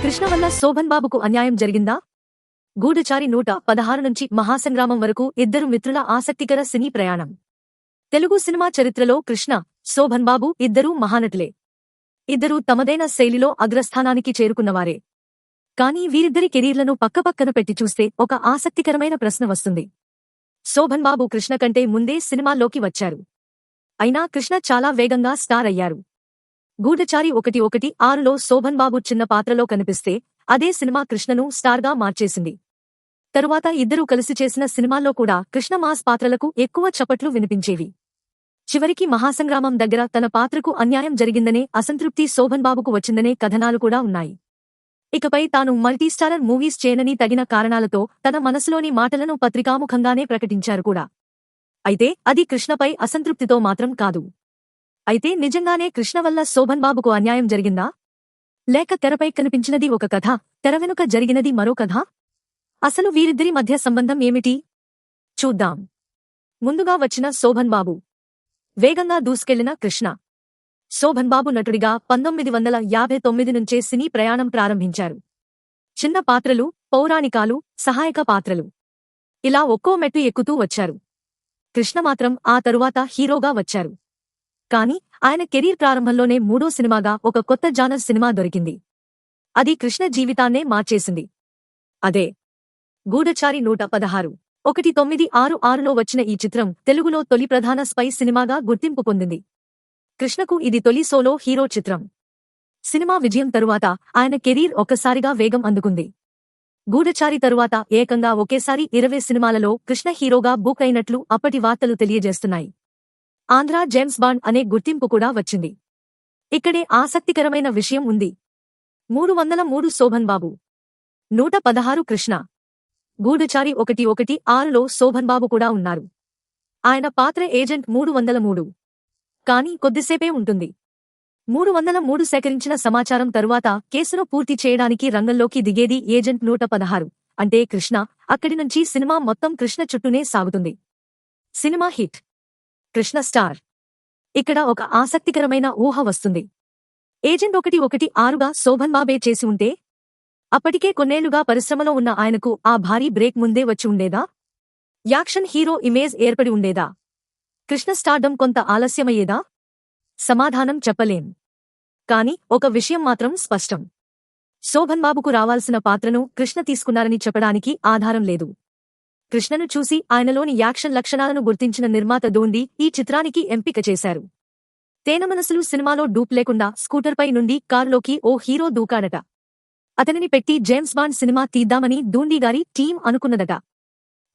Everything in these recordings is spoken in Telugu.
కృష్ణ వల్ల శోభన్ బాబుకు అన్యాయం జరిగిందా? గూఢచారి 116 నుంచి మహాసంగ్రామం వరకు ఇద్దరు మిత్రుల ఆసక్తికర సినీ ప్రయాణం. తెలుగు సినిమా చరిత్రలో కృష్ణ, శోభన్ బాబు ఇద్దరూ మహానటులే. ఇద్దరూ తమదైన శైలిలో అగ్రస్థానానికి చేరుకున్నవారే. కానీ వీరిద్దరి కెరీర్లను పక్కపక్కన పెట్టి చూస్తే ఒక ఆసక్తికరమైన ప్రశ్న వస్తుంది. శోభన్ బాబు కృష్ణ కంటే ముందే సినిమాల్లోకి వచ్చారు. అయినా కృష్ణ చాలా వేగంగా స్టార్ అయ్యారు. గూఢచారి 116లో శోభన్ బాబు చిన్న పాత్రలో కనిపిస్తే అదే సినిమా కృష్ణను స్టార్గా మార్చేసింది. తరువాత ఇద్దరూ కలిసి చేసిన సినిమాల్లో కూడా కృష్ణ మాస్ పాత్రలకు ఎక్కువ చప్పట్లు వినిపించేవి. చివరికి మహాసంగ్రామం దగ్గర తన పాత్రకు అన్యాయం జరిగిందనే అసంతృప్తి శోభన్ బాబుకు వచ్చిందనే కథనాలు కూడా ఉన్నాయి. ఇకపై తాను మల్టీస్టారర్ మూవీస్ చేయనని తగిన కారణాలతో తన మనసులోని మాటలను పత్రికాముఖంగానే ప్రకటించారు కూడా. అయితే అది కృష్ణపై అసంతృప్తితో మాత్రం కాదు. అయితే నిజంగానే కృష్ణ వల్ల శోభన్ బాబుకు అన్యాయం జరిగిందా? లేక తెరపై కనిపించినది ఒక కథ, తెర వెనుక జరిగినది మరో కథ? అసలు వీరిద్దరి మధ్య సంబంధం ఏమిటి? చూద్దాం. ముందుగా వచ్చిన శోభన్ బాబు. వేగంగా దూసుకెళ్లిన కృష్ణ. శోభన్ బాబు నటుడిగా 1959 నుంచే సినీ ప్రయాణం ప్రారంభించారు. చిన్న పాత్రలు, పౌరాణికాలు, సహాయక పాత్రలు ఇలా ఒక్కో మెట్టు ఎక్కుతూ వచ్చారు. కృష్ణ మాత్రం ఆ తరువాత హీరోగా వచ్చారు. కాని ఆయన కెరీర్ ప్రారంభంలోనే మూడో సినిమాగా ఒక కొత్త జానర్ సినిమా దొరికింది. అది కృష్ణ జీవితాన్నే మార్చేసింది. అదే గూఢచారి 116. 1966లో వచ్చిన ఈ చిత్రం తెలుగులో తొలి ప్రధాన స్పై సినిమాగా గుర్తింపు పొందింది. కృష్ణకు ఇది తొలి సోలో హీరో చిత్రం. సినిమా విజయం తరువాత ఆయన కెరీర్ ఒక్కసారిగా వేగం అందుకుంది. గూఢచారి తరువాత ఏకంగా ఒకేసారి 20 సినిమాలలో కృష్ణ హీరోగా బుక్ అయినట్లు అప్పటి వార్తలు తెలియజేస్తున్నాయి. ఆంధ్రా జేమ్స్ బాండ్ అనే గుర్తింపు కూడా వచ్చింది. ఇక్కడే ఆసక్తికరమైన విషయం ఉంది. 303 శోభన్ బాబు, 116 కృష్ణ. గూఢచారి 116లో శోభన్ బాబు కూడా ఉన్నారు. ఆయన పాత్ర ఏజెంట్ 303. కానీ కొద్దిసేపే ఉంటుంది. 303 సేకరించిన సమాచారం తరువాత కేసును పూర్తి చేయడానికి రంగంలోకి దిగేది ఏజెంట్ 116, అంటే కృష్ణ. అక్కడి నుంచి సినిమా మొత్తం కృష్ణ చుట్టూనే సాగుతుంది. Cinema hit, Krishna star. ఇక్కడ ఒక ఆసక్తికరమైన ఊహ వస్తుంది. ఏజెంట్ 116గా శోభన్ బాబే చేసి ఉంటే అప్పటికే కొన్నేళ్లుగా పరిశ్రమలో ఉన్న ఆయనకు ఆ భారీ బ్రేక్ ముందే వచ్చి ఉండేదా? యాక్షన్ హీరో ఇమేజ్ ఏర్పడి ఉండేదా? కృష్ణ స్టార్డం కొంత ఆలస్యమయ్యేదా? సమాధానం చెప్పలేం. కాని ఒక విషయం మాత్రం స్పష్టం. శోభన్ బాబుకు రావాల్సిన పాత్రను కృష్ణ తీసుకున్నారని చెప్పడానికి ఆధారం లేదు. కృష్ణను చూసి ఆయనలోని యాక్షన్ లక్షణాలను గుర్తించిన నిర్మాత దోండి ఈ చిత్రానికి ఎంపిక చేశారు. తేనమనసులు సినిమాలో డూప్ లేకుండా స్కూటర్పై నుండి కారులోకి ఓ హీరో దూకాడట. అతనిని పెట్టి జేమ్స్ బాండ్ సినిమా తీద్దామని దూండిగారి టీం అనుకున్నదట.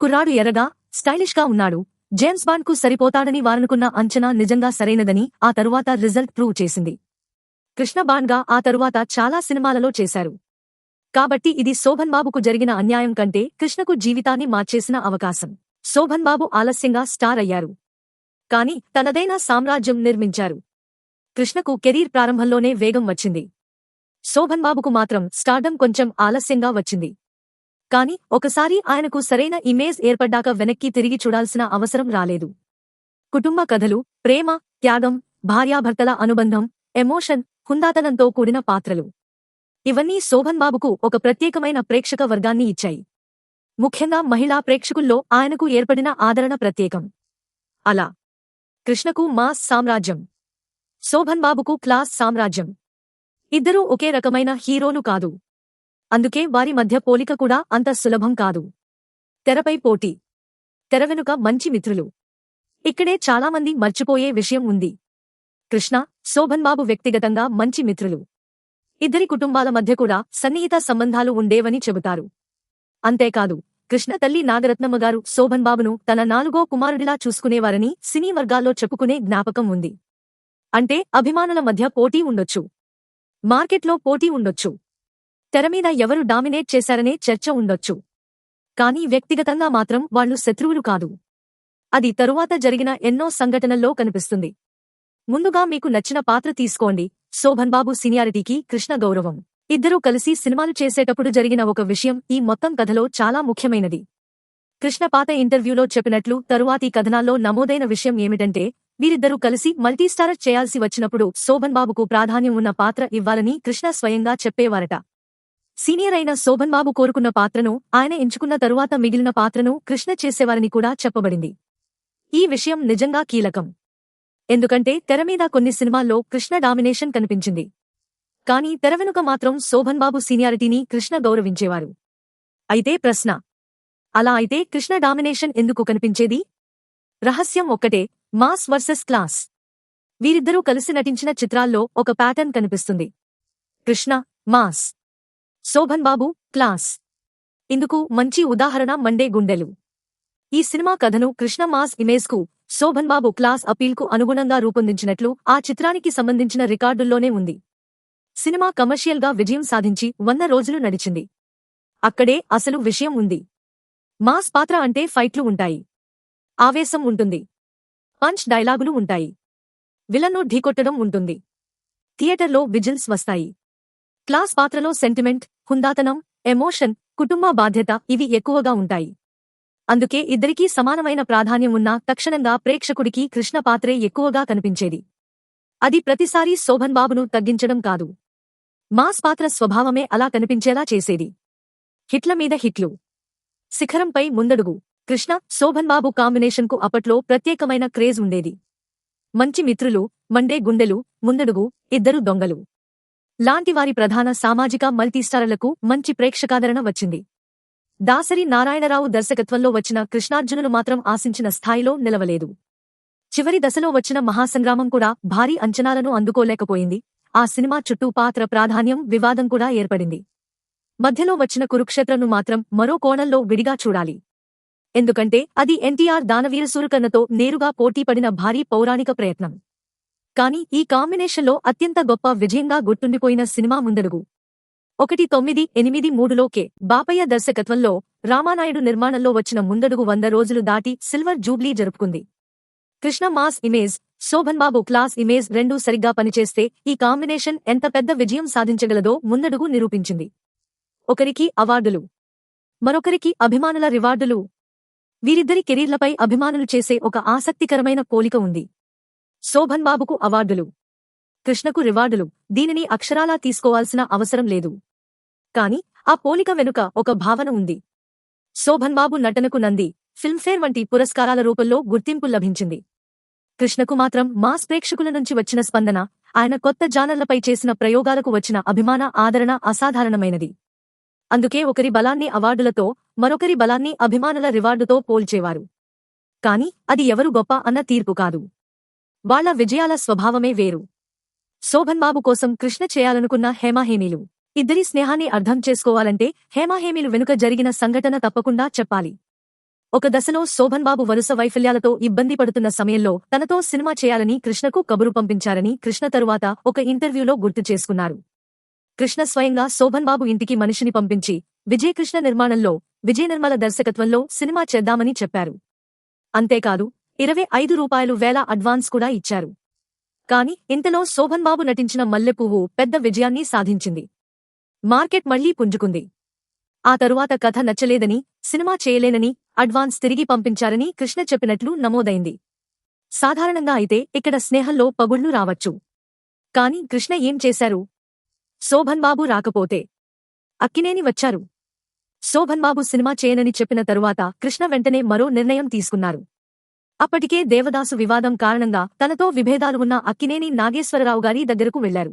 కుర్రాడు ఎర్రగా, స్టైలిష్గా ఉన్నాడు, జేమ్స్ బాండ్ కు సరిపోతాడని వారనుకున్న అంచనా నిజంగా సరైనదని ఆ తరువాత రిజల్ట్ ప్రూవ్ చేసింది. కృష్ణ బాండ్గా ఆ తరువాత చాలా సినిమాలలో చేశారు. కాబట్టి ఇది శోభన్ బాబుకు జరిగిన అన్యాయం కంటే కృష్ణకు జీవితాన్ని మార్చేసిన అవకాశం. శోభన్ బాబు ఆలస్యంగా స్టార్ అయ్యారు. కాని తనదైన సామ్రాజ్యం నిర్మించారు. కృష్ణకు కెరీర్ ప్రారంభంలోనే వేగం వచ్చింది. శోభన్ బాబుకు మాత్రం స్టార్డం కొంచెం ఆలస్యంగా వచ్చింది. కాని ఒకసారి ఆయనకు సరైన ఇమేజ్ ఏర్పడ్డాక వెనక్కి తిరిగి చూడాల్సిన అవసరం రాలేదు. కుటుంబ కథలు, ప్రేమ, త్యాగం, భార్యాభర్తల అనుబంధం, ఎమోషన్, హుందాతనంతో కూడిన పాత్రలు ఇవన్నీ శోభన్ బాబుకు ఒక ప్రత్యేకమైన ప్రేక్షక వర్గాన్ని ఇచ్చాయి. ముఖ్యంగా మహిళా ప్రేక్షకుల్లో ఆయనకు ఏర్పడిన ఆదరణ ప్రత్యేకం. అలా కృష్ణకు మాస్ సామ్రాజ్యం, శోభన్ బాబుకు క్లాస్ సామ్రాజ్యం. ఇద్దరూ ఒకే రకమైన హీరోలు కాదు. అందుకే వారి మధ్య పోలిక కూడా అంత సులభం కాదు. తెరపై పోటీ, తెర వెనుక మంచి మిత్రులు. ఇక్కడే చాలామంది మర్చిపోయే విషయం ఉంది. కృష్ణ, శోభన్ బాబు వ్యక్తిగతంగా మంచి మిత్రులు. ఇద్దరి కుటుంబాల మధ్య కూడా సన్నిహిత సంబంధాలు ఉండేవని చెబుతారు. అంతేకాదు, కృష్ణ తల్లి నాగరత్నమ్మగారు శోభన్ బాబును తన 4వ కుమారుడిలా చూసుకునేవారని సినీ వర్గాల్లో చెప్పుకునే జ్ఞాపకం ఉంది. అంటే అభిమానుల మధ్య పోటీ ఉండొచ్చు, మార్కెట్లో పోటీ ఉండొచ్చు, తెరమీద ఎవరు డామినేట్ చేశారనే చర్చ ఉండొచ్చు. కానీ వ్యక్తిగతంగా మాత్రం వాళ్లు శత్రువులు కాదు. అది తరువాత జరిగిన ఎన్నో సంఘటనల్లో కనిపిస్తుంది. ముందుగా మీకు నచ్చిన పాత్ర తీసుకోండి. శోభన్ బాబు సీనియారిటీకి కృష్ణ గౌరవం. ఇద్దరూ కలిసి సినిమాలు చేసేటప్పుడు జరిగిన ఒక విషయం ఈ మొత్తం కథలో చాలా ముఖ్యమైనది. కృష్ణ పాత ఇంటర్వ్యూలో చెప్పినట్లు తరువాతి కథనాల్లో నమోదైన విషయం ఏమిటంటే, వీరిద్దరూ కలిసి మల్టీస్టారర్ చేయాల్సి వచ్చినప్పుడు శోభన్ బాబుకు ప్రాధాన్యం ఉన్న పాత్ర ఇవ్వాలని కృష్ణ స్వయంగా చెప్పేవారట. సీనియర్ అయిన శోభన్ బాబు కోరుకున్న పాత్రను ఆయన ఎంచుకున్న తరువాత మిగిలిన పాత్రను కృష్ణ చేసేవారని కూడా చెప్పబడింది. ఈ విషయం నిజంగా కీలకం. ఎందుకంటే తెరమీద కొన్ని సినిమాల్లో కృష్ణ డామినేషన్ కనిపించింది. కానీ తెరవెనుక మాత్రం శోభన్ బాబు సీనియారిటీని కృష్ణ గౌరవించేవారు. అయితే ప్రశ్న, అలా అయితే కృష్ణ డామినేషన్ ఎందుకు కనిపించేది? రహస్యం ఒక్కటే, మాస్ వర్సెస్ క్లాస్. వీరిద్దరూ కలిసి నటించిన చిత్రాల్లో ఒక ప్యాటర్న్ కనిపిస్తుంది. Krishna mass, Shobhan Babu class. ఇందుకు మంచి ఉదాహరణ మండే గుండెలు. ఈ సినిమా కథను కృష్ణ మాస్ ఇమేజ్కు, శోభన్ బాబు క్లాస్ అపీల్కు అనుగుణంగా రూపొందించినట్లు ఆ చిత్రానికి సంబంధించిన రికార్డుల్లోనే ఉంది. సినిమా కమర్షియల్గా విజయం సాధించి 100 రోజులు నడిచింది. అక్కడే అసలు విషయం ఉంది. మాస్ పాత్ర అంటే ఫైట్లు ఉంటాయి, ఆవేశం ఉంటుంది, పంచ్ డైలాగులు ఉంటాయి, విలన్ను ఢీకొట్టడం ఉంటుంది, థియేటర్లో విజిల్స్ వస్తాయి. క్లాస్ పాత్రలో సెంటిమెంట్, హుందాతనం, ఎమోషన్, కుటుంబ బాధ్యత ఇవి ఎక్కువగా ఉంటాయి. అందుకే ఇద్దరికీ సమానమైన ప్రాధాన్యం ఉన్నా తక్షణంగా ప్రేక్షకుడికి కృష్ణ పాత్రే ఎక్కువగా కనిపించేది. అది ప్రతిసారీ శోభన్ బాబును తగ్గించడం కాదు, మాస్ పాత్ర స్వభావమే అలా కనిపించేలా చేసేది. హిట్ల మీద హిట్లు, శిఖరంపై ముందడుగు. కృష్ణ శోభన్ బాబు కాంబినేషన్కు అప్పట్లో ప్రత్యేకమైన క్రేజ్ ఉండేది. మంచి మిత్రులు, మండే గుండెలు, ముందడుగు, ఇద్దరు దొంగలు లాంటి వారి ప్రధాన సామాజిక మల్టీస్టారర్లకు మంచి ప్రేక్షకాదరణ వచ్చింది. దాసరి నారాయణరావు దర్శకత్వంలో వచ్చిన కృష్ణార్జునులు మాత్రం ఆశించిన స్థాయిలో నిలవలేదు. చివరి దశలో వచ్చిన మహాసంగ్రామం కూడా భారీ అంచనాలను అందుకోలేకపోయింది. ఆ సినిమా చుట్టూ పాత్ర ప్రాధాన్యం, వివాదం కూడా ఏర్పడింది. మధ్యలో వచ్చిన కురుక్షేత్రంను మాత్రం మరో కోణంలో విడిగా చూడాలి. ఎందుకంటే అది ఎన్టీఆర్ దానవీర సూరకర్ణతో నేరుగా పోటీపడిన భారీ పౌరాణిక ప్రయత్నం. కానీ ఈ కాంబినేషన్లో అత్యంత గొప్ప విజయంగా గుర్తుండిపోయిన సినిమా ముందడుగు. 1983లో కె. బాపయ్య దర్శకత్వంలో రామానాయుడు నిర్మాణంలో వచ్చిన ముందడుగు 100 రోజులు దాటి సిల్వర్ జూబ్లీ జరుపుకుంది. Krishna mass image, Sobhan Babu class image రెండూ సరిగ్గా పనిచేస్తే ఈ కాంబినేషన్ ఎంత పెద్ద విజయం సాధించగలదో ముందడుగు నిరూపించింది. ఒకరికి అవార్డులు, మరొకరికి అభిమానుల రివార్డులు. వీరిద్దరి కెరీర్లపై అభిమానులు చేసే ఒక ఆసక్తికరమైన పోలిక ఉంది. శోభన్ బాబుకు అవార్డులు, కృష్ణకు రివార్డులు. దీనిని అక్షరాలా తీసుకోవాల్సిన అవసరం లేదు. కాని ఆ పోలిక వెనుక ఒక భావన ఉంది. శోభన్ బాబు నటనకు నంది, ఫిల్మ్ఫేర్ వంటి పురస్కారాల రూపంలో గుర్తింపు లభించింది. కృష్ణకు మాత్రం మాస్ ప్రేక్షకుల నుంచి వచ్చిన స్పందన, ఆయన కొత్త జానర్లపై చేసిన ప్రయోగాలకు వచ్చిన అభిమాన ఆదరణ అసాధారణమైనది. అందుకే ఒకరి బలాన్ని అవార్డులతో, మరొకరి బలాన్ని అభిమానుల రివార్డుతో పోల్చేవారు. కాని అది ఎవరు గొప్ప అన్న తీర్పు కాదు, వాళ్ల విజయాల స్వభావమే వేరు. శోభన్ బాబు కోసం కృష్ణ చేయాలనుకున్న హేమాహేమీలు. ఇద్దరి స్నేహాన్ని అర్థం చేసుకోవాలంటే హేమాహేమీలు వెనుక జరిగిన సంఘటన తప్పకుండా చెప్పాలి. ఒక దశలో శోభన్ బాబు వరుస వైఫల్యాలతో ఇబ్బంది పడుతున్న సమయంలో తనతో సినిమా చేయాలని కృష్ణకు కబురు పంపించారని కృష్ణ తరువాత ఒక ఇంటర్వ్యూలో గుర్తు చేసుకున్నారు. కృష్ణ స్వయంగా శోభన్ బాబు ఇంటికి మనిషిని పంపించి విజయకృష్ణ నిర్మాణంలో, విజయ నిర్మల దర్శకత్వంలో సినిమా చేద్దామని చెప్పారు. అంతేకాదు ₹25,000 అడ్వాన్స్ కూడా ఇచ్చారు. కాని ఇంతలో శోభన్ బాబు నటించిన మల్లెపువ్వు పెద్ద విజయాన్ని సాధించింది. మార్కెట్ మళ్లీ పుంజుకుంది. ఆ తరువాత కథ నచ్చలేదని, సినిమా చేయలేనని అడ్వాన్స్ తిరిగి పంపించారని కృష్ణ చెప్పినట్లు నమోదైంది. సాధారణంగా అయితే ఇక్కడ స్నేహంలో పగుళ్లు రావచ్చు. కాని కృష్ణ ఏం చేశారు? శోభన్ బాబు రాకపోతే అక్కినేని వచ్చారు. శోభన్ బాబు సినిమా చేయనని చెప్పిన తరువాత కృష్ణ వెంటనే మరో నిర్ణయం తీసుకున్నారు. అప్పటికే దేవదాసు వివాదం కారణంగా తనతో విభేదాలు ఉన్న అక్కినేని నాగేశ్వరరావు గారి దగ్గరకు వెళ్లారు.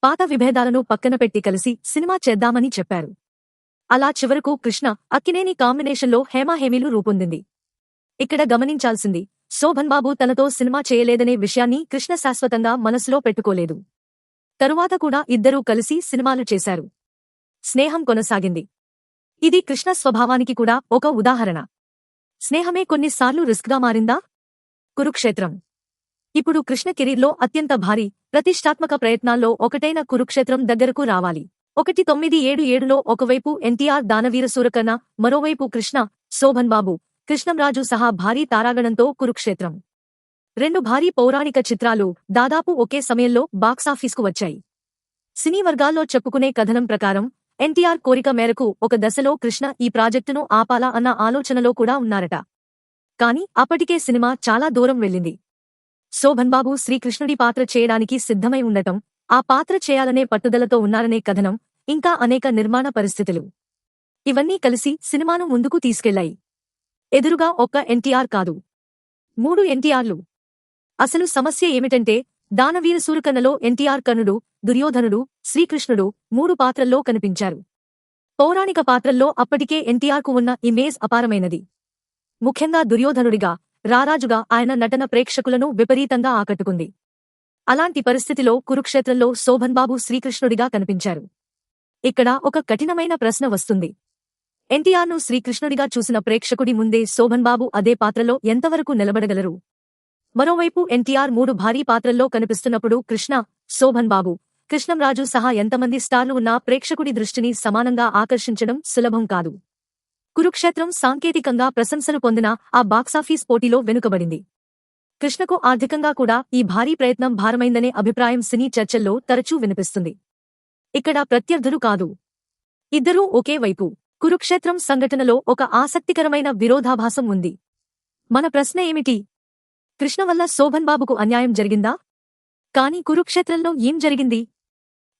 పాత విభేదాలను పక్కన పెట్టి కలిసి సినిమా చేద్దామని చెప్పారు. అలా చివరకు కృష్ణ, అక్కినేని కాంబినేషన్లో హేమాహేమీలు రూపొందింది. ఇక్కడ గమనించాల్సింది, శోభన్ బాబు తనతో సినిమా చేయలేదనే విషయాన్ని కృష్ణ శాశ్వతంగా మనసులో పెట్టుకోలేదు. తరువాత కూడా ఇద్దరూ కలిసి సినిమాలు చేశారు. స్నేహం కొనసాగింది. ఇది కృష్ణ స్వభావానికి కూడా ఒక ఉదాహరణ. స్నేహమే కొన్నిసార్లు రిస్క్గా మారిందా? కురుక్షేత్రం. ఇప్పుడు కృష్ణ కెరీర్లో అత్యంత భారీ, ప్రతిష్టాత్మక ప్రయత్నాల్లో ఒకటైన కురుక్షేత్రం దగ్గరకు రావాలి. 1977లో ఒకవైపు ఎన్టీఆర్ దానవీర సూరకర్ణ, మరోవైపు కృష్ణ, శోభన్ బాబు, కృష్ణంరాజు సహా భారీ తారాగణంతో కురుక్షేత్రం. 2 భారీ పౌరాణిక చిత్రాలు దాదాపు ఒకే సమయంలో బాక్సాఫీస్కు వచ్చాయి. సినీ వర్గాల్లో చెప్పుకునే కథనం ప్రకారం ఎన్టీఆర్ కోరిక మేరకు ఒక దశలో కృష్ణ ఈ ప్రాజెక్టును ఆపాలా అన్న ఆలోచనలో కూడా ఉన్నారట. కాని అప్పటికే సినిమా చాలా దూరం వెళ్ళింది. శోభన్ బాబు శ్రీకృష్ణుడి పాత్ర చేయడానికి సిద్ధమై ఉండటం, ఆ పాత్ర చేయాలనే పట్టుదలతో ఉన్నారనే కథనం ఇంకా అనేక నిర్మాణ పరిస్థితులు ఇవన్నీ కలిసి సినిమాను ముందుకు తీసుకెళ్లాయి. ఎదురుగా ఒక్క ఎన్టీఆర్ కాదు, 3 ఎన్టీఆర్లు. అసలు సమస్య ఏమిటంటే దానవీర సూరకర్ణలో ఎన్టీఆర్ కర్ణుడు, దుర్యోధనుడు, శ్రీకృష్ణుడు 3 పాత్రల్లో కనిపించారు. పౌరాణిక పాత్రల్లో అప్పటికే ఎన్టీఆర్కు ఉన్న ఇమేజ్ అపారమైనది. ముఖ్యంగా దుర్యోధనుడిగా, రారాజుగా ఆయన నటన ప్రేక్షకులను విపరీతంగా ఆకట్టుకుంది. అలాంటి పరిస్థితిలో కురుక్షేత్రంలో శోభన్ బాబు శ్రీకృష్ణుడిగా కనిపించారు. ఇక్కడ ఒక కఠినమైన ప్రశ్న వస్తుంది. ఎన్టీఆర్ను శ్రీకృష్ణుడిగా చూసిన ప్రేక్షకుడి ముందే శోభన్ బాబు అదే పాత్రలో ఎంతవరకు నిలబడగలరు? మరోవైపు ఎన్టీఆర్ 3 భారీ పాత్రల్లో కనిపిస్తున్నప్పుడు కృష్ణ, శోభన్ బాబు, కృష్ణంరాజు సహా ఎంతమంది స్టార్లు ఉన్నా ప్రేక్షకుడి దృష్టిని సమానంగా ఆకర్షించడం సులభం కాదు. కురుక్షేత్రం సాంకేతికంగా ప్రశంసలు పొందిన ఆ బాక్సాఫీస్ పోటీలో వెనుకబడింది. కృష్ణకు ఆర్థికంగా కూడా ఈ భారీ ప్రయత్నం భారమైందనే అభిప్రాయం సినీ చర్చల్లో తరచూ వినిపిస్తుంది. ఇక్కడ ప్రత్యర్థులు కాదు, ఇద్దరూ ఒకే వైపు. కురుక్షేత్రం సంఘటనలో ఒక ఆసక్తికరమైన విరోధాభాసం ఉంది. మన ప్రశ్న ఏమిటి? కృష్ణ వల్ల శోభన్ బాబుకు అన్యాయం జరిగిందా? కాని కురుక్షేత్రంలో ఏం జరిగింది?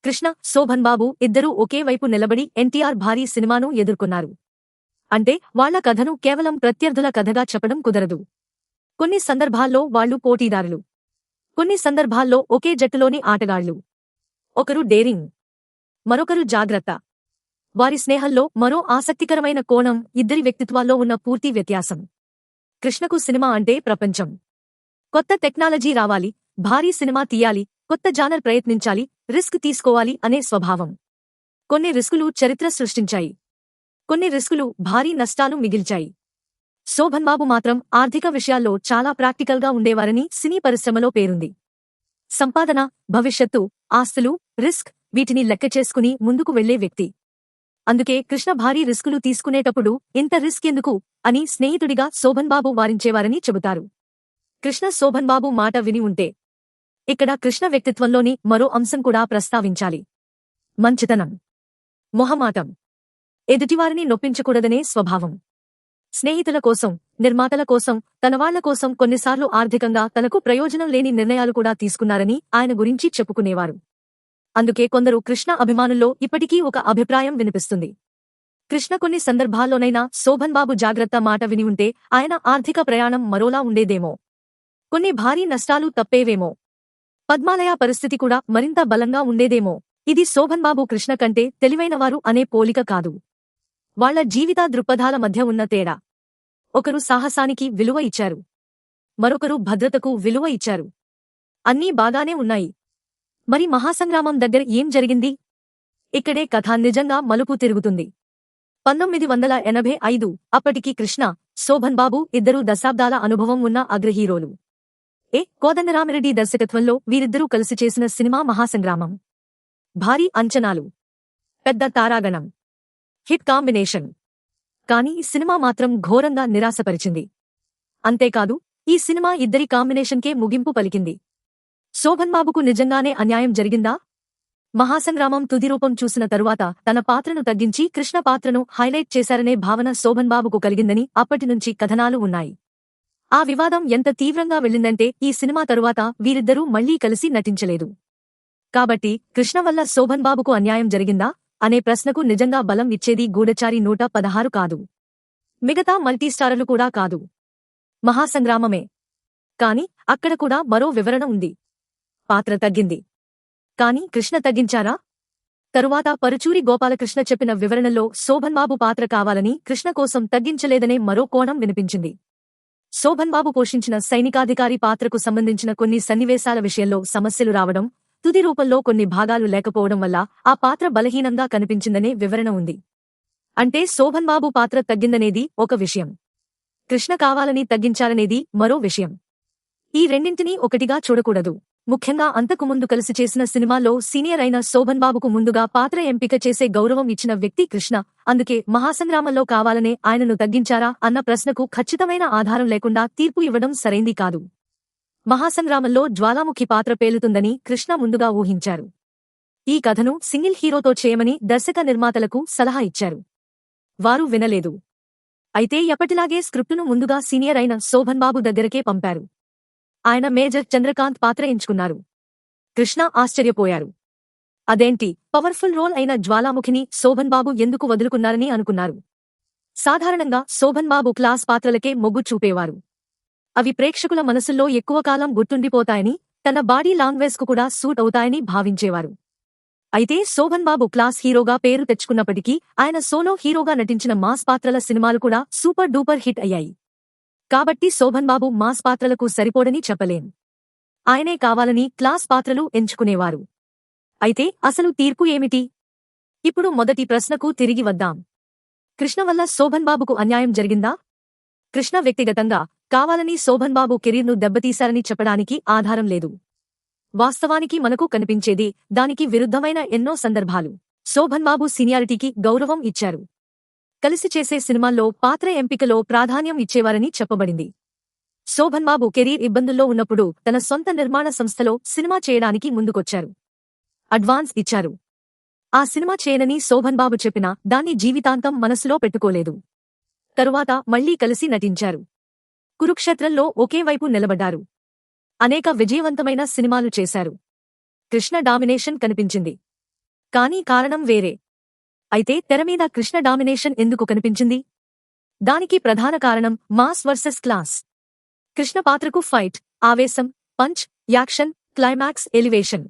కృష్ణ, శోభన్ బాబు ఇద్దరూ ఒకే వైపు నిలబడి ఎన్టీఆర్ భారీ సినిమాను ఎదుర్కొన్నారు. అంటే వాళ్ల కథను కేవలం ప్రత్యర్థుల కథగా చెప్పడం కుదరదు. కొన్ని సందర్భాల్లో వాళ్లు పోటీదారులు, కొన్ని సందర్భాల్లో ఒకే జట్టులోని ఆటగాళ్లు. ఒకరు డేరింగ్, మరొకరు జాగ్రత్త. వారి స్నేహంలో మరో ఆసక్తికరమైన కోణం ఇద్దరి వ్యక్తిత్వాల్లో ఉన్న పూర్తి వ్యత్యాసం. కృష్ణకు సినిమా అంటే ప్రపంచం. కొత్త టెక్నాలజీ రావాలి, భారీ సినిమా తీయాలి, కొత్త జానర్ ప్రయత్నించాలి, రిస్క్ తీసుకోవాలి అనే స్వభావం. కొన్ని రిస్కులు చరిత్ర సృష్టించాయి, కొన్ని రిస్కులు భారీ నష్టాలు మిగిల్చాయి. శోభన్ బాబు మాత్రం ఆర్థిక విషయాల్లో చాలా ప్రాక్టికల్గా ఉండేవారని సినీ పరిశ్రమలో పేరుంది. సంపాదన, భవిష్యత్తు, ఆస్తులు, రిస్క్ వీటిని లెక్క చేసుకుని ముందుకు వెళ్లే వ్యక్తి. అందుకే కృష్ణ భారీ రిస్కులు తీసుకునేటప్పుడు ఇంత రిస్క్ ఎందుకు అని స్నేహితుడిగా శోభన్ బాబు వారించేవారని చెబుతారు. కృష్ణ శోభన్ బాబు మాట విని ఉంటే. ఇక్కడ కృష్ణ వ్యక్తిత్వంలోని మరో అంశం కూడా ప్రస్తావించాలి. మంచితనం, మొహమాటం, ఎదుటివారిని నొప్పించకూడదనే స్వభావం. స్నేహితుల కోసం, నిర్మాతల కోసం, తనవాళ్ల కోసం కొన్నిసార్లు ఆర్థికంగా తనకు ప్రయోజనం లేని నిర్ణయాలు కూడా తీసుకున్నారని ఆయన గురించి చెప్పుకునేవారు. అందుకే కొందరు కృష్ణ అభిమానుల్లో ఇప్పటికీ ఒక అభిప్రాయం వినిపిస్తుంది. కృష్ణ కొన్ని సందర్భాల్లోనైనా శోభన్ బాబు జాగ్రత్త మాట విని ఉంటే ఆయన ఆర్థిక ప్రయాణం మరోలా ఉండేదేమో, కొన్ని భారీ నష్టాలు తప్పేవేమో, పద్మాలయ పరిస్థితి కూడా మరింత బలంగా ఉండేదేమో. ఇది శోభన్ బాబు కృష్ణ కంటే తెలివైనవారు అనే పోలిక కాదు, వాళ్ల జీవిత దృక్పథాల మధ్య ఉన్న తేడా. ఒకరు సాహసానికి విలువ ఇచ్చారు, మరొకరు భద్రతకు విలువ ఇచ్చారు. అన్నీ బాగానే ఉన్నాయి. మరి మహాసంగ్రామం దగ్గర ఏం జరిగింది? ఇక్కడే కథ నిజంగా మలుపు తిరుగుతుంది. 1985 అప్పటికి కృష్ణ, శోభన్ బాబు ఇద్దరూ దశాబ్దాల అనుభవం ఉన్న అగ్రహీరోలు. కోదండరామిరెడ్డి దర్శకత్వంలో వీరిద్దరూ కలిసి చేసిన సినిమా మహాసంగ్రామం. భారీ అంచనాలు, పెద్ద తారాగణం, హిట్ కాంబినేషన్. కానీ సినిమా మాత్రం ఘోరంగా నిరాశపరిచింది. అంతేకాదు, ఈ సినిమా ఇద్దరి కాంబినేషన్కే ముగింపు పలికింది. శోభన్ బాబుకు నిజంగానే అన్యాయం జరిగిందా? మహాసంగ్రామం తుది రూపం చూసిన తరువాత తన పాత్రను తగ్గించి కృష్ణ పాత్రను హైలైట్ చేశారనే భావన శోభన్ బాబుకు కలిగిందని అప్పటినుంచి కథనాలు ఉన్నాయి. ఆ వివాదం ఎంత తీవ్రంగా వెళ్ళిందంటే ఈ సినిమా తరువాత వీరిద్దరూ మళ్లీ కలిసి నటించలేదు. కాబట్టి కృష్ణ వల్ల శోభన్ బాబుకు అన్యాయం జరిగిందా అనే ప్రశ్నకు నిజంగా బలం ఇచ్చేది గూఢచారి 116 కాదు, మిగతా మల్టీస్టారర్లు కూడా కాదు, మహాసంగ్రామమే. కాని అక్కడ కూడా మరో వివరణ ఉంది. పాత్ర తగ్గింది, కాని కృష్ణ తగ్గించారా? తరువాత పరుచూరి గోపాలకృష్ణ చెప్పిన వివరణలో శోభన్ బాబు పాత్ర కావాలని కృష్ణ కోసం తగ్గించలేదనే మరో కోణం వినిపించింది. శోభన్ బాబు పోషించిన సైనికాధికారి పాత్రకు సంబంధించిన కొన్ని సన్నివేశాల విషయంలో సమస్యలు రావడం, తుది రూపంలో కొన్ని భాగాలు లేకపోవడం వల్ల ఆ పాత్ర బలహీనంగా కనిపించిందనే వివరణ ఉంది. అంటే శోభన్ బాబు పాత్ర తగ్గిందనేది ఒక విషయం, కృష్ణ కావాలని తగ్గించాలనేది మరో విషయం. ఈ రెండింటినీ ఒకటిగా చూడకూడదు. ముఖ్యంగా అంతకుముందు కలిసి చేసిన సినిమాల్లో సీనియర్ అయిన శోభన్ బాబుకు ముందుగా పాత్ర ఎంపిక చేసే గౌరవం ఇచ్చిన వ్యక్తి కృష్ణ. అందుకే మహాసంగ్రామంలో కావాలనే ఆయనను తగ్గించారా అన్న ప్రశ్నకు ఖచ్చితమైన ఆధారం లేకుండా తీర్పు ఇవ్వడం సరైంది కాదు. మహాసంగ్రామంలో జ్వాలాముఖి పాత్ర పేలుతుందని కృష్ణ ముందుగా ఊహించారు. ఈ కథను సింగిల్ హీరోతో చేయమని దర్శక నిర్మాతలకు సలహా ఇచ్చారు. వారు వినలేదు. అయితే ఎప్పటిలాగే స్క్రిప్టును ముందుగా సీనియర్ అయిన శోభన్ బాబు దగ్గరకే పంపారు. ఆయన మేజర్ చంద్రకాంత్ పాత్ర ఎంచుకున్నారు. కృష్ణ ఆశ్చర్యపోయారు. అదేంటి పవర్ఫుల్ రోల్ అయిన జ్వాలాముఖిని శోభన్ బాబు ఎందుకు వదులుకున్నారని అనుకున్నారు. సాధారణంగా శోభన్ బాబు క్లాస్ పాత్రలకే మొగ్గు చూపేవారు. అవి ప్రేక్షకుల మనసుల్లో ఎక్కువ కాలం గుర్తుండిపోతాయని, తన బాడీ లాంగ్వేజ్ కు కూడా సూట్ అవుతాయని భావించేవారు. అయితే శోభన్ బాబు క్లాస్ హీరోగా పేరు తెచ్చుకున్నప్పటికీ ఆయన సోలో హీరోగా నటించిన మాస్ పాత్రల సినిమాలు కూడా సూపర్ డూపర్ హిట్ అయ్యాయి. కాబట్టి శోభన్ బాబు మాస్ పాత్రలకు సరిపోడని చెప్పలేం. ఆయనే కావాలని క్లాస్ పాత్రలు ఎంచుకునేవారు. అయితే అసలు తీర్పు ఏమిటి? ఇప్పుడు మొదటి ప్రశ్నకు తిరిగి వద్దాం. కృష్ణ వల్ల శోభన్ బాబుకు అన్యాయం జరిగిందా? కృష్ణ వ్యక్తిగతంగా కావాలని శోభన్ బాబు కెరీర్ను దెబ్బతీశారని చెప్పడానికి ఆధారం లేదు. వాస్తవానికి మనకు కనిపించేది దానికి విరుద్ధమైన ఎన్నో సందర్భాలు. శోభన్ బాబు సీనియారిటీకి గౌరవం ఇచ్చారు. కలిసి చేసే సినిమాల్లో పాత్ర ఎంపికలో ప్రాధాన్యం ఇచ్చేవారని చెప్పబడింది. శోభన్ బాబు కెరీర్ ఇబ్బందుల్లో ఉన్నప్పుడు తన సొంత నిర్మాణ సంస్థలో సినిమా చేయడానికి ముందుకొచ్చారు. అడ్వాన్స్ ఇచ్చారు. ఆ సినిమా చేయనని శోభన్ బాబు చెప్పినా దాన్ని జీవితాంతం మనసులో పెట్టుకోలేదు. తరువాత మళ్లీ కలిసి నటించారు. కురుక్షేత్రంలో ఒకే వైపు నిలబడ్డారు. అనేక విజయవంతమైన సినిమాలు చేశారు. కృష్ణ డామినేషన్ కనిపించింది. కానీ కారణం వేరే. అయితే తెరమీద కృష్ణ డామినేషన్ ఎందుకు కనిపించింది? దానికి ప్రధాన కారణం మాస్ వర్సెస్ క్లాస్. కృష్ణ పాత్రకు ఫైట్, ఆవేశం, punch, action, climax, elevation.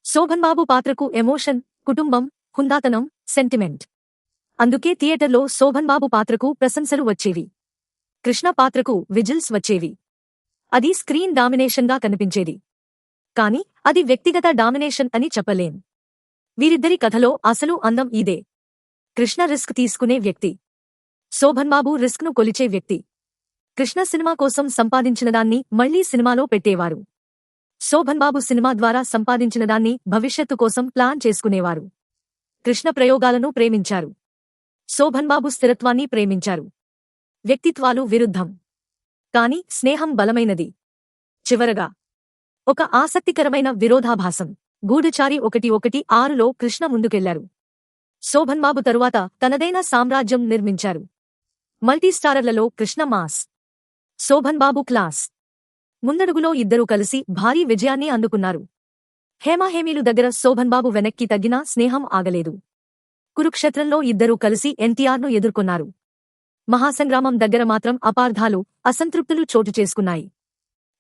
Sobhan Babu పాత్రకు ఎమోషన్, కుటుంబం, హుందాతనం, సెంటిమెంట్. అందుకే థియేటర్లో శోభన్ బాబు పాత్రకు ప్రశంసలు వచ్చేవి. కృష్ణ పాత్రకు విజిల్స్ వచ్చేవి. అది స్క్రీన్ డామినేషన్గా కనిపించేది. కాని అది వ్యక్తిగత డామినేషన్ అని చెప్పలేం. వీరిద్దరి కథలో అసలు అందం ఇదే. కృష్ణ రిస్క్ తీసుకునే వ్యక్తి. శోభన్ బాబు రిస్క్ను కొలిచే వ్యక్తి. కృష్ణ సినిమా కోసం సంపాదించినదాన్ని మళ్లీ సినిమాలో పెట్టేవారు. శోభన్ బాబు సినిమా ద్వారా సంపాదించినదాన్ని భవిష్యత్తు కోసం ప్లాన్ చేసుకునేవారు. కృష్ణ ప్రయోగాలను ప్రేమించారు. శోభన్ బాబు స్థిరత్వాన్ని ప్రేమించారు. వ్యక్తిత్వాలు విరుద్ధం. కాని స్నేహం బలమైనది. చివరగా ఒక ఆసక్తికరమైన విరోధాభాసం. గూఢచారి 116లో కృష్ణ ముందుకెళ్లారు. శోభన్ బాబు తరువాత తనదైన సామ్రాజ్యం నిర్మించారు. మల్టీస్టారర్లలో కృష్ణ మాస్, శోభన్ బాబు క్లాస్. ముందడుగులో ఇద్దరూ కలిసి భారీ విజయాన్ని అందుకున్నారు. హేమాహేమీలు దగ్గర శోభన్ బాబు వెనక్కి తగ్గినా స్నేహం ఆగలేదు. కురుక్షేత్రంలో ఇద్దరూ కలిసి ఎన్టీఆర్ను ఎదుర్కొన్నారు. మహాసంగ్రామం దగ్గర మాత్రం అపార్థాలు, అసంతృప్తులు చోటు చేసుకున్నాయి.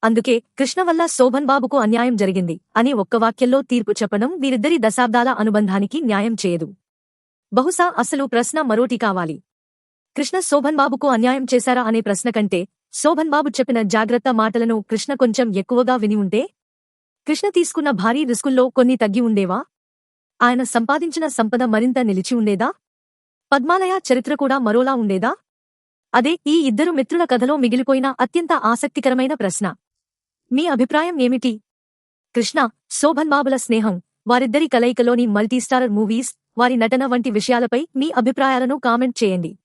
అందుకే కృష్ణ వల్ల శోభన్ బాబుకు అన్యాయం జరిగింది అని ఒక్క వాక్యంలో తీర్పు చెప్పడం వీరిద్దరి దశాబ్దాల అనుబంధానికి న్యాయం చేయదు. బహుశా అసలు ప్రశ్న మరోటి కావాలి. కృష్ణ శోభన్ బాబుకు అన్యాయం చేశారా అనే ప్రశ్న కంటే శోభన్ బాబు చెప్పిన జాగ్రత్త మాటలను కృష్ణ కొంచెం ఎక్కువగా విని ఉంటే? కృష్ణ తీసుకున్న భారీ రిస్కుల్లో కొన్ని తగ్గి ఉండేవా? ఆయన సంపాదించిన సంపద మరింత నిలిచి ఉండేదా? పద్మాలయ చరిత్ర కూడా మరోలా ఉండేదా? అదే ఈ ఇద్దరు మిత్రుల కథలో మిగిలిపోయిన అత్యంత ఆసక్తికరమైన ప్రశ్న. మీ అభిప్రాయం ఏమిటి? కృష్ణ, శోభన్ బాబుల స్నేహం, వారిద్దరి కలయికలోని మల్టీస్టారర్ మూవీస్, వారి నటన వంటి విషయాలపై మీ అభిప్రాయాలను కామెంట్ చేయండి.